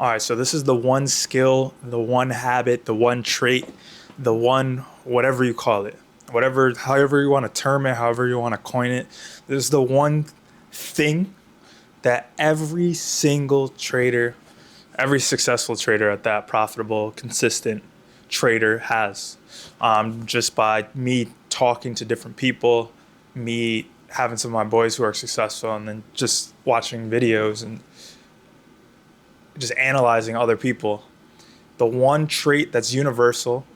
All right, so this is the one skill, the one habit, the one trait, the one whatever you call it, whatever, however you want to term it, however you want to coin it. This is the one thing that every single trader, every successful trader at that, profitable, consistent trader has. Just by me talking to different people, me having some of my boys who are successful, and then just watching videos and just analyzing other people. The one trait that's universal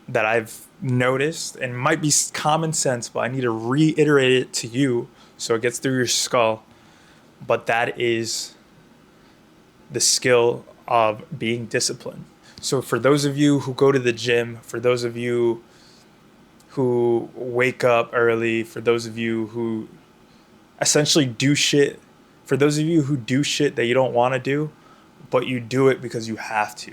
that I've noticed and might be common sense, but I need to reiterate it to you so it gets through your skull. But that is the skill of being disciplined. So, for those of you who go to the gym, for those of you who wake up early, for those of you who essentially do shit, for those of you who do shit that you don't want to do, but you do it because you have to,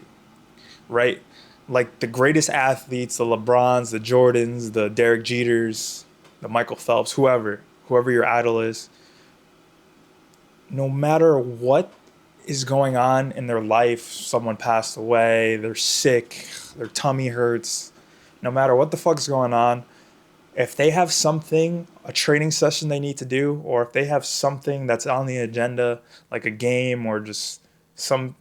right? Like the greatest athletes, the LeBrons, the Jordans, the Derek Jeters, the Michael Phelps, whoever your idol is, no matter what is going on in their life, someone passed away, they're sick, their tummy hurts, no matter what the fuck's going on, if they have something, a training session they need to do, or if they have something that's on the agenda, like a game or just some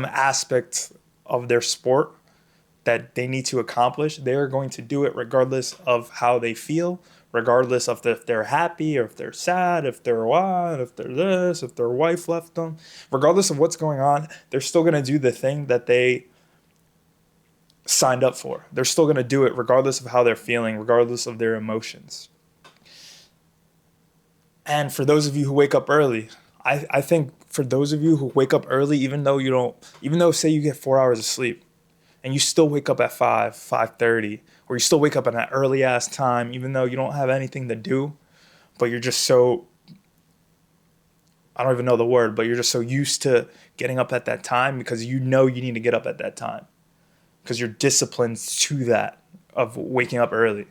aspect of their sport that they need to accomplish, they are going to do it regardless of how they feel, regardless of if they're happy or if they're sad, if they're what, if they're this, if their wife left them. Regardless of what's going on, they're still going to do the thing that they signed up for. They're still going to do it regardless of how they're feeling, regardless of their emotions. And for those of you who wake up early, I think for those of you who wake up early, even though say you get 4 hours of sleep, and you still wake up at 5:30, or you still wake up at an early ass time, even though you don't have anything to do, but you're just so, I don't even know the word, but you're just so used to getting up at that time because you know you need to get up at that time because you're disciplined to that of waking up early.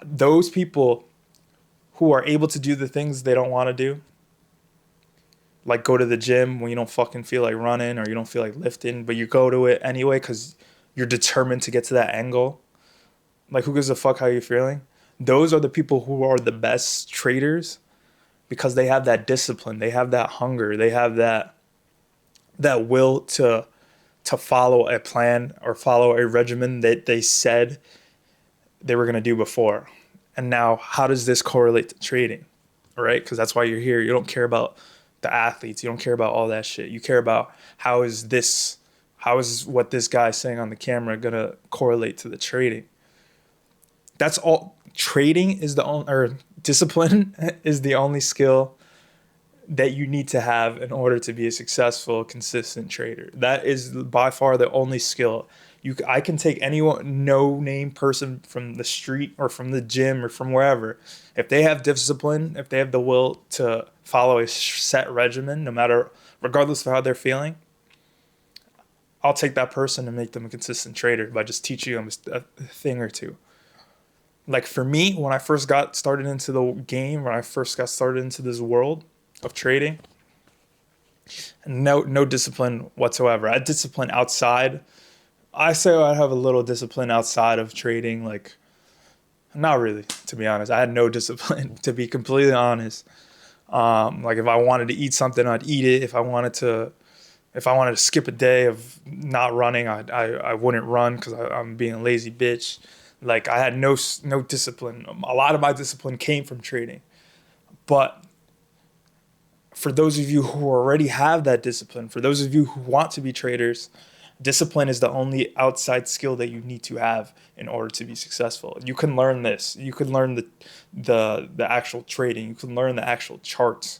Those people who are able to do the things they don't want to do, like go to the gym when you don't fucking feel like running or you don't feel like lifting, but you go to it anyway because you're determined to get to that end goal. Like, who gives a fuck how you're feeling? Those are the people who are the best traders because they have that discipline, they have that hunger, they have that will to follow a plan or follow a regimen that they said they were going to do before. And now, how does this correlate to trading? Right? Because that's why you're here. You don't care about the athletes. You don't care about all that shit. You care about how is what this guy's saying on the camera going to correlate to the trading. That's all. Trading is the only, or discipline is the only skill that you need to have in order to be a successful, consistent trader. That is by far the only skill. I can take anyone, no name person from the street or from the gym or from wherever. If they have discipline, if they have the will to follow a set regimen, no matter, regardless of how they're feeling, I'll take that person and make them a consistent trader by just teaching them a thing or two. Like for me, when I first got started into the game, when I first got started into this world of trading, no discipline whatsoever. I had discipline outside. I say I have a little discipline outside of trading, like not really, to be honest. I had no discipline, to be completely honest. Like if I wanted to eat something, I'd eat it. If I wanted to skip a day of not running, I wouldn't run because I'm being a lazy bitch. Like I had no discipline. A lot of my discipline came from trading. But for those of you who already have that discipline, for those of you who want to be traders, discipline is the only outside skill that you need to have in order to be successful. You can learn this. You can learn the actual trading. You can learn the actual charts.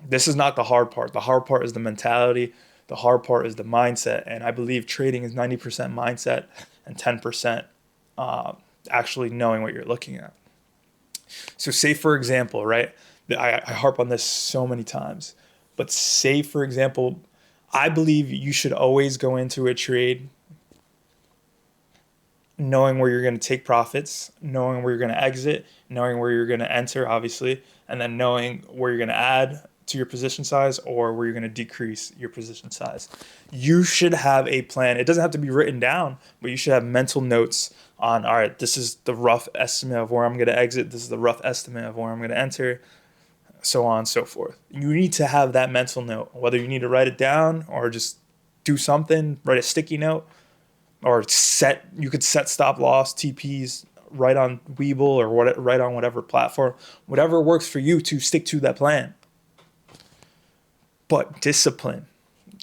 This is not the hard part. The hard part is the mentality. The hard part is the mindset. And I believe trading is 90% mindset and 10% actually knowing what you're looking at. So say for example, right? I harp on this so many times, but say for example, I believe you should always go into a trade knowing where you're going to take profits, knowing where you're going to exit, knowing where you're going to enter, obviously, and then knowing where you're going to add, to your position size or where you're going to decrease your position size. You should have a plan. It doesn't have to be written down, but you should have mental notes on, all right, this is the rough estimate of where I'm going to exit. This is the rough estimate of where I'm going to enter, so on and so forth. You need to have that mental note, whether you need to write it down or just do something, write a sticky note, or you could set stop loss, TPs, right on Webull or right on whatever platform, whatever works for you to stick to that plan. But discipline,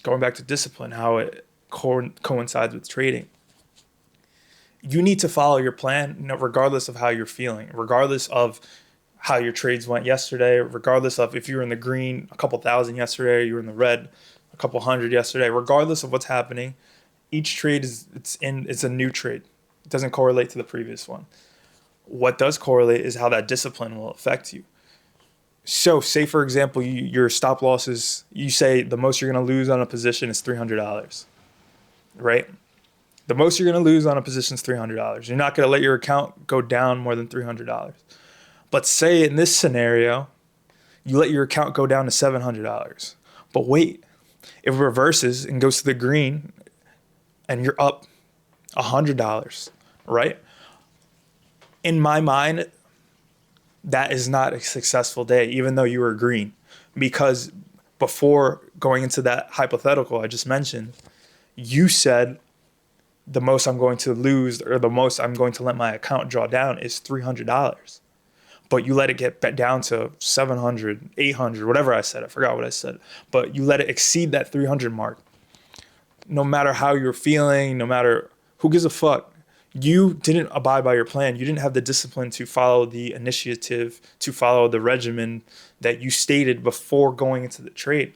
going back to discipline, how it coincides with trading. You need to follow your plan, regardless of how you're feeling, regardless of how your trades went yesterday, regardless of if you were in the green a couple thousand yesterday, you were in the red a couple hundred yesterday, regardless of what's happening. Each trade it's a new trade. It doesn't correlate to the previous one. What does correlate is how that discipline will affect you. So say, for example, your stop losses, you say the most you're going to lose on a position is $300, right? The most you're going to lose on a position is $300. You're not going to let your account go down more than $300. But say in this scenario, you let your account go down to $700. But wait, if it reverses and goes to the green and you're up $100, right? In my mind, that is not a successful day, even though you were green. Because before going into that hypothetical I just mentioned, you said the most I'm going to lose or the most I'm going to let my account draw down is $300. But you let it get down to 700, 800, whatever I said. I forgot what I said. But you let it exceed that 300 mark. No matter how you're feeling, no matter who gives a fuck, you didn't abide by your plan. You didn't have the discipline to follow the initiative, to follow the regimen that you stated before going into the trade.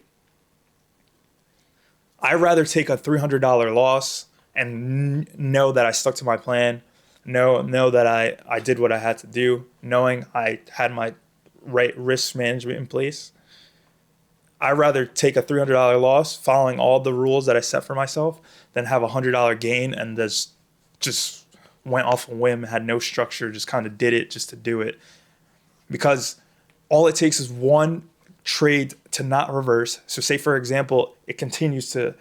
I'd rather take a $300 loss and know that I stuck to my plan, know that I did what I had to do, knowing I had my right risk management in place. I'd rather take a $300 loss following all the rules that I set for myself than have a $100 gain and just went off a whim, had no structure, just kind of did it just to do it. Because all it takes is one trade to not reverse. So say, for example, it continues to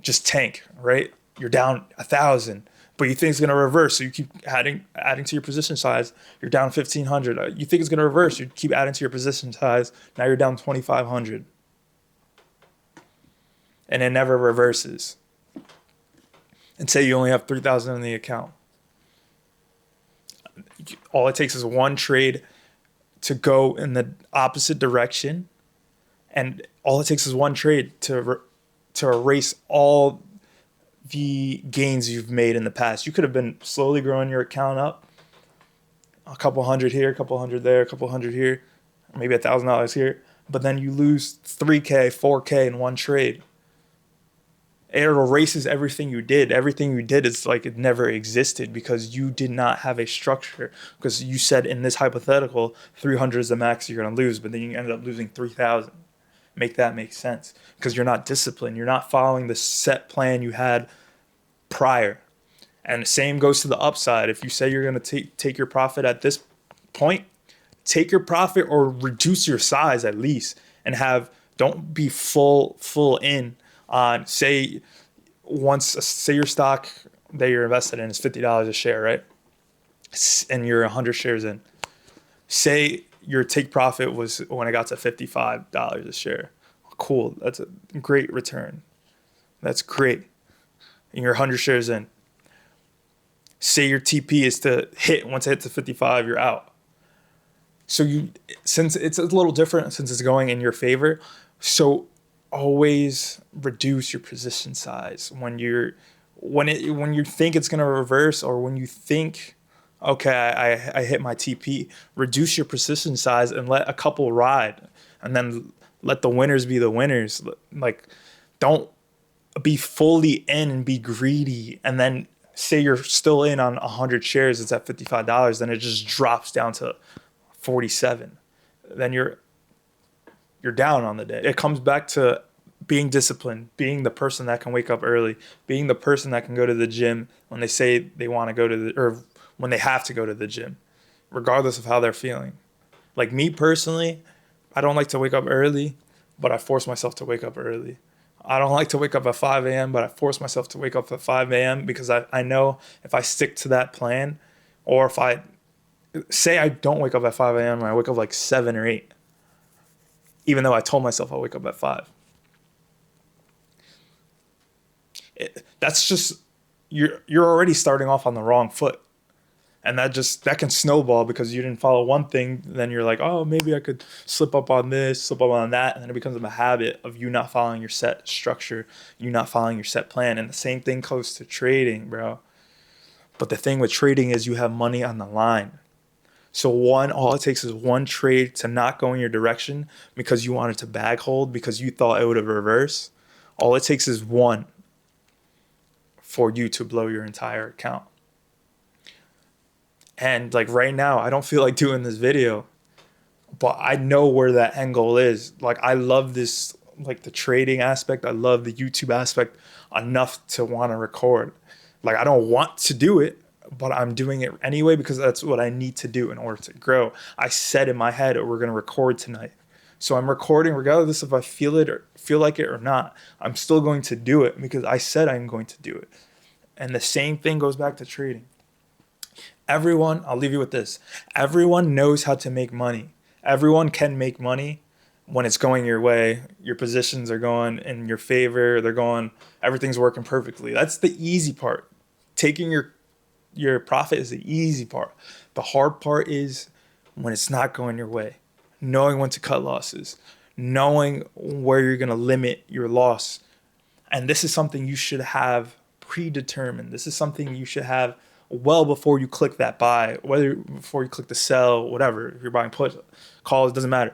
just tank, right? You're down 1,000, but you think it's going to reverse. So you keep adding to your position size. You're down 1,500. You think it's going to reverse. You keep adding to your position size. Now you're down 2,500. And it never reverses. And say you only have 3,000 in the account. All it takes is one trade to go in the opposite direction, and all it takes is one trade to erase all the gains you've made in the past. You could have been slowly growing your account up, a couple hundred here, a couple hundred there, a couple hundred here, maybe $1,000 here, but then you lose 3K, 4K in one trade. It erases everything you did. Everything you did is like it never existed because you did not have a structure. Because you said in this hypothetical, 300 is the max you're going to lose, but then you ended up losing 3,000. Make that make sense. Because you're not disciplined. You're not following the set plan you had prior. And the same goes to the upside. If you say you're going to take your profit at this point, take your profit or reduce your size at least. And don't be full in. On say your stock that you're invested in is $50 a share, right? And you're 100 shares in. Say your take profit was when it got to $55 a share. Cool, that's a great return. That's great. And you're 100 shares in. Say your TP is to hit, once it hits to 55, you're out. So since it's a little different, since it's going in your favor, so always reduce your position size when you think it's going to reverse, or when you think, okay, I hit my TP. Reduce your position size and let a couple ride, and then let the winners be the winners. Like, don't be fully in and be greedy, and then say you're still in on 100 shares, it's at $55, then it just drops down to 47. Then you're down on the day. It comes back to being disciplined, being the person that can wake up early, being the person that can go to the gym when they say they want to go to or when they have to go to the gym, regardless of how they're feeling. Like me personally, I don't like to wake up early, but I force myself to wake up early. I don't like to wake up at 5 a.m., but I force myself to wake up at 5 a.m. because I know if I stick to that plan, or if I say I don't wake up at 5 a.m. and I wake up like 7 or 8, even though I told myself I'll wake up at 5. That's just, you're already starting off on the wrong foot. And that can snowball because you didn't follow one thing. Then you're like, oh, maybe I could slip up on this, slip up on that. And then it becomes a habit of you not following your set structure, you not following your set plan. And the same thing goes to trading, bro. But the thing with trading is you have money on the line. So all it takes is one trade to not go in your direction because you wanted to bag hold, because you thought it would have reversed. All it takes is one for you to blow your entire account. And like right now, I don't feel like doing this video, but I know where that end goal is. Like I love this, like the trading aspect. I love the YouTube aspect enough to want to record. Like I don't want to do it, but I'm doing it anyway because that's what I need to do in order to grow. I said in my head, we're going to record tonight. So I'm recording regardless if I feel it or feel like it or not. I'm still going to do it because I said I'm going to do it. And the same thing goes back to trading. Everyone, I'll leave you with this. Everyone knows how to make money. Everyone can make money when it's going your way. Your positions are going in your favor. Everything's working perfectly. That's the easy part. Taking your profit is the easy part. The hard part is when it's not going your way. Knowing when to cut losses. Knowing where you're going to limit your loss. And this is something you should have predetermined. This is something you should have well before you click that buy, whether before you click the sell, whatever. If you're buying puts, calls, doesn't matter.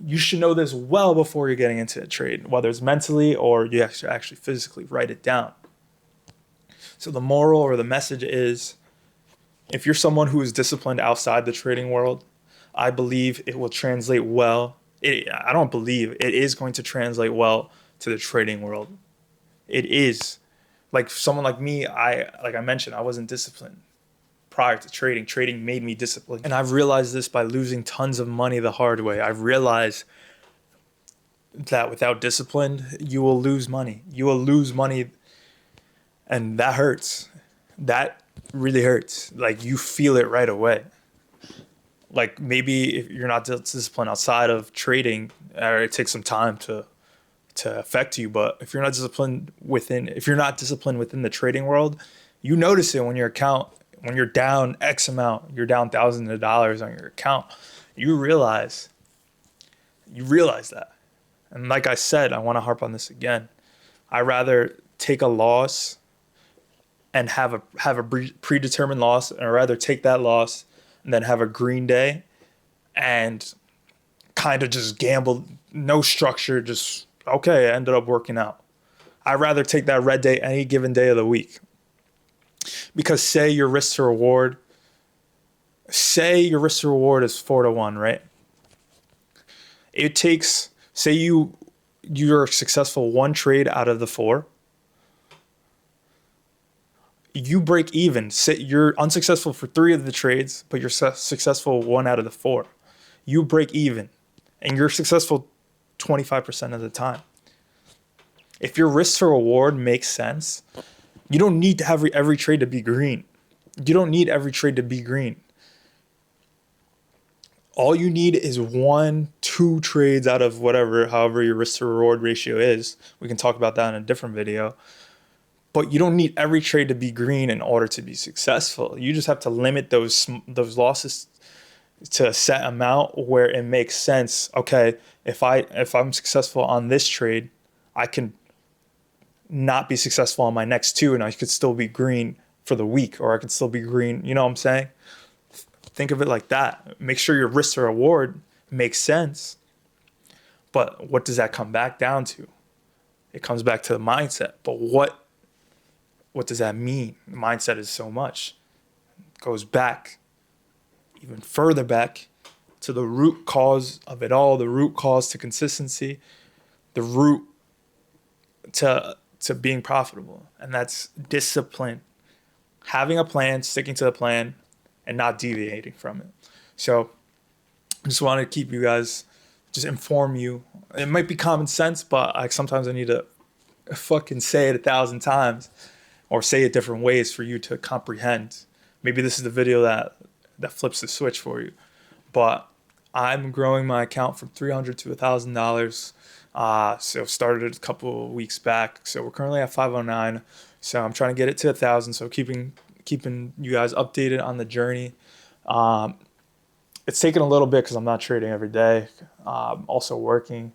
You should know this well before you're getting into a trade, whether it's mentally or you actually physically write it down. So the moral or the message is, if you're someone who is disciplined outside the trading world, I believe it will translate well. I don't believe it is going to translate well to the trading world. It is. Like someone like me, like I mentioned, I wasn't disciplined prior to trading. Trading made me disciplined. And I've realized this by losing tons of money the hard way. I've realized that without discipline, you will lose money. You will lose money, and that hurts. That really hurts. Like you feel it right away. Like maybe if you're not disciplined outside of trading, or it takes some time to affect you, but if you're not disciplined within the trading world, you notice it when you're down X amount, you're down thousands of dollars on your account. You realize that. And like I said, I want to harp on this again. I rather take a loss and have a predetermined loss, and I'd rather take that loss and then have a green day and kind of just gamble, no structure, just okay, it ended up working out. I'd rather take that red day any given day of the week. Because say your risk to reward is 4-1, right? It takes, say you're successful one trade out of the 4. You break even. Say you're unsuccessful for 3 of the trades, but you're successful 1 out of the 4. You break even, and you're successful 25% of the time. If your risk to reward makes sense, you don't need to have every trade to be green. You don't need every trade to be green. All you need is 1-2 trades out of however your risk to reward ratio is. We can talk about that in a different video. But you don't need every trade to be green in order to be successful. You just have to limit those losses to a set amount where it makes sense. Okay, if I'm successful on this trade, I can not be successful on my next 2, and I could still be green for the week, or I could still be green. You know what I'm saying? Think of it like that. Make sure your risk to reward makes sense. But what does that come back down to? It comes back to the mindset. But what does that mean? The mindset is so much. It goes back, even further back, to the root cause of it all, the root cause to consistency, the root to being profitable. And that's discipline. Having a plan, sticking to the plan, and not deviating from it. So I just wanted to keep you guys just inform you. It might be common sense, but like sometimes I need to fucking say it 1,000 times or say it different ways for you to comprehend. Maybe this is the video that flips the switch for you. But I'm growing my account from $300 to $1,000. So started a couple of weeks back. So we're currently at 509. So I'm trying to get it to 1,000. So keeping you guys updated on the journey. It's taken a little bit because I'm not trading every day. Also working.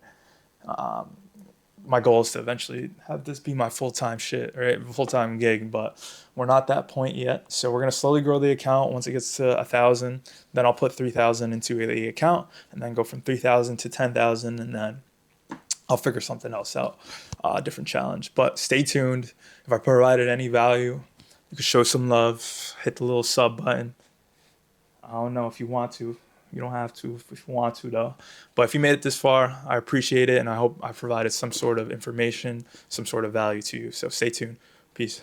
My goal is to eventually have this be my full-time shit, right? Full-time gig, but we're not that point yet. So we're gonna slowly grow the account. Once it gets to 1,000, then I'll put 3,000 into the account, and then go from 3,000 to 10,000, and then I'll figure something else out, different challenge. But stay tuned. If I provided any value, you can show some love. Hit the little sub button. I don't know if you want to. You don't have to if you want to, though. But if you made it this far, I appreciate it, and I hope I provided some sort of information, some sort of value to you. So stay tuned. Peace.